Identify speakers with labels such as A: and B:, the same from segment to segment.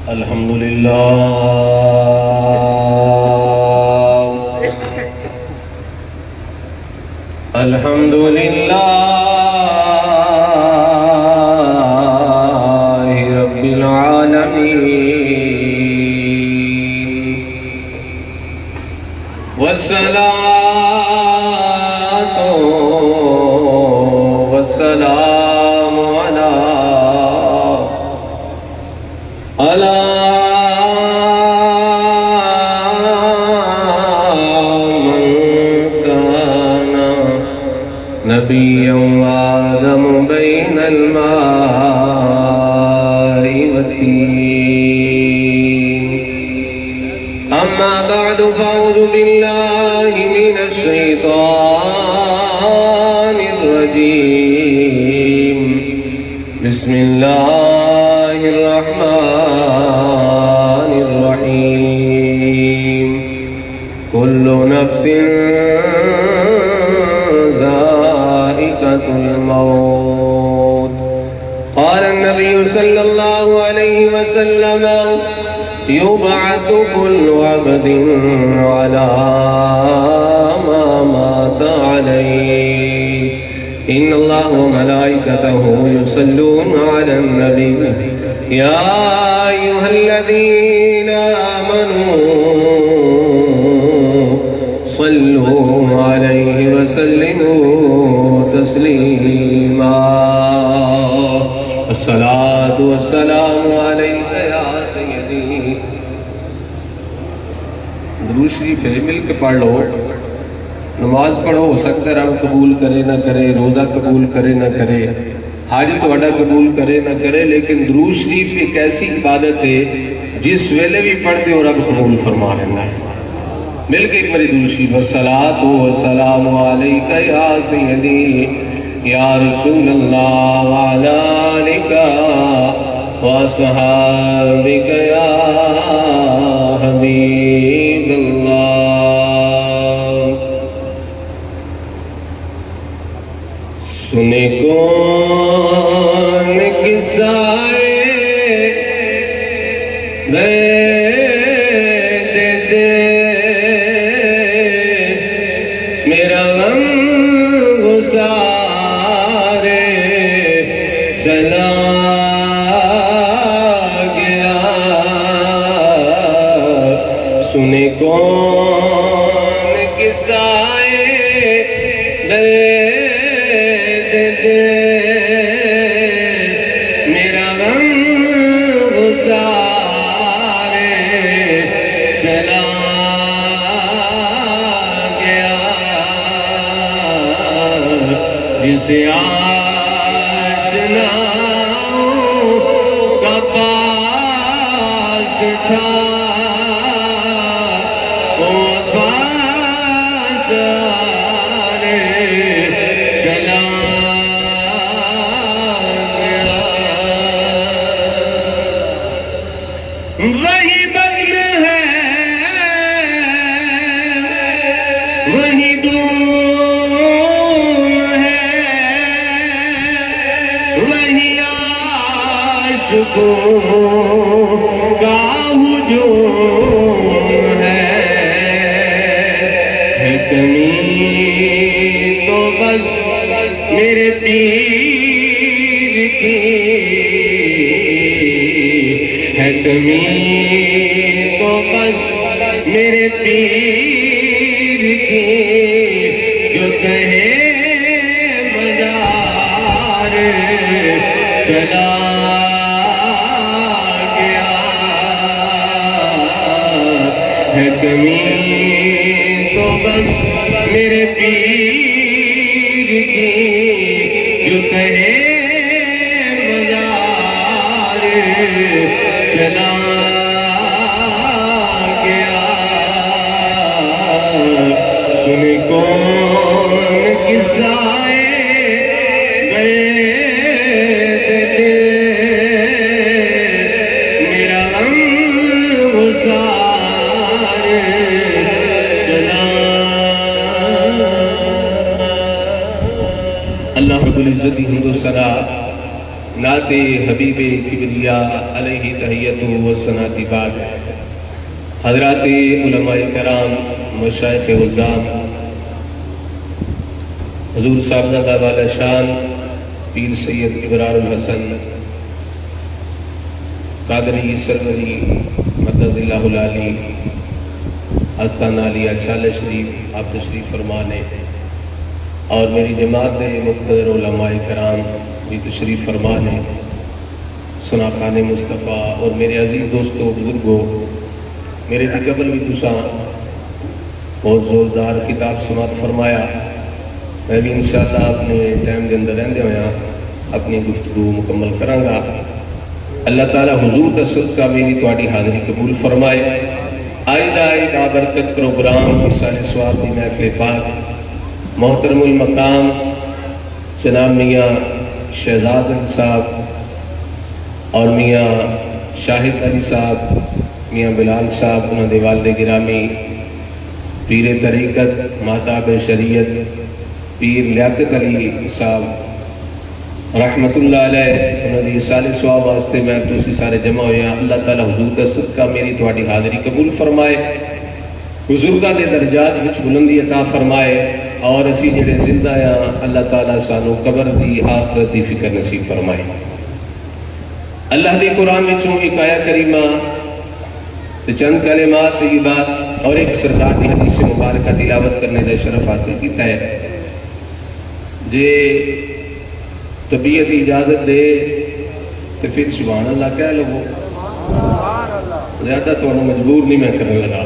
A: الحمدللہ رب العالمین والصلاة والسلام على من كان نبيا وآدم بين الماء والتين أما بعد فأعوذ بالله من الشيطان الرجيم بسم الله الرحمن الرحيم كل نفس ذائقة الموت قال النبي صلى الله عليه وسلم يبعث كل عبد على ما مات عليه إن الله وملائكته يصلون على النبي يا أيها الذين آمنوا صلوا عليه وسلموا تسليما الصلاة والسلام عليك يا سيدي درود شریف ہے مل کے پڑھ لو نماز پڑھو ہو سکتا ہے رب قبول کرے نہ کرے روزہ قبول کرے نہ کرے حج تہاڈا قبول کرے نہ کرے لیکن درود شریف ایک ایسی عبادت ہے جس ویلے بھی پڑھتے ہو رب قبول فرما لینا ہے مل کے ایک میری درود شریف الصلاۃ والسلام علیک یا سیدی یا رسول اللہ وعلی آلک واصحابک یا حبیب اللہ سنے کون قصائے میرا غم گسارے چلا گیا سنے کون قصائے میرا غم گسارے چلا جسے آشناؤں کا پاس تھا وفا سارے چلا گیا وہی بغم ہے وہی دون کا ہجوم ہے کمی تو بس میرے پیر کی ہے کمی تو بس میرے پیر کی جو کہے مزار چلا ہے کمی تو بس میرے پیر کی جو کہے مزار چلا گیا سن کون قصائے میرا غم گسارے اللہ رب العزت حمد و ثنا नात हबीब किबरिया अलैहि तहियतु व सनाति बाद। हजरात उलमाए कराम, मशाइख उज़्ज़ाम, हुजूर साहबजादा वाला शान पीर सैयद इबरारुल हसन कादरी सरवरी मददिल्लाहुल आली आस्ताना अलिया चाले शरीफ आप तशरीफ फरमाने, और मेरी जमात मुक़्तदर उलमाए कराम भी तशरीफ फरमाने, सुना खाने मुस्तफ़ा और मेरे अजीज़ दोस्तों बुजुर्गों, मेरे कबल भी तुसा बहुत ज़ोरदार किताब समात फरमाया। मैं भी इंशाअल्लाह अपने टाइम के अंदर रहते हुए अपनी गुफ्तगू मुकम्मल करांगा। अल्लाह ताला हुजूर का सदका मेरी तुहाडी हाज़री कबूल फरमाए। आइदा बाबरकत प्रोग्राम इसाले सवाब की महफिल पाक मोहतरमुल मकाम जनाब मियाँ शहजाद अली साहब और मियाँ शाहिद अली साहब, मियाँ बिलाल साहब, उन्होंने वालिद गिरामी पीर तरीक़त महताब शरीयत पीर लियाकत अली साहब रहमतुल्लाह अलैह, उन्होंने साले सवाब वास्ते मैं तुसी सारे जमा होए। अल्लाह ताला हुजूर का सदका मेरी तुहाडी हाज़री कबूल फरमाए, बुजुर्गां दे दर्जात विच बुलंदी अता फरमाए, और असी जिहड़े जिंदा हां अल्लाह ताला सानू कबर दी आखिरत दी फिक्र नसीब फरमाए। अल्लाह दी कुरान विचों एक आया करीमा ते चंद कलिमात तय्यबात और एक सरकार दी हदीस मुबारक तिलावत करने का शरफ हासिल किया है। जे तबीयत इजाजत दे तो फिर सुभान अल्लाह कह लवो, ज्यादा तो मजबूर नहीं मैं करने लगा।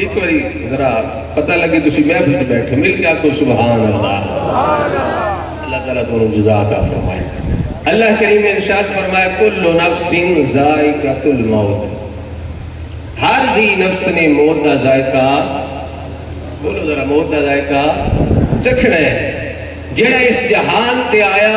A: एक बारी जरा पता लगे तुसी महफिल में बैठे मिल के आखो सुभान अल्लाह। अल्लाह ताला तुहानू जज़ा अता फरमाए। अल्लाह करीम ने इरशाद फरमाया कुल्लु नफ्सिन ज़ाइक़तुल मौत, हर जी नफ्स ने मौत का जायका, बोलो जरा, मौत का जायका चखना है। जेड़ा इस जहान ते आया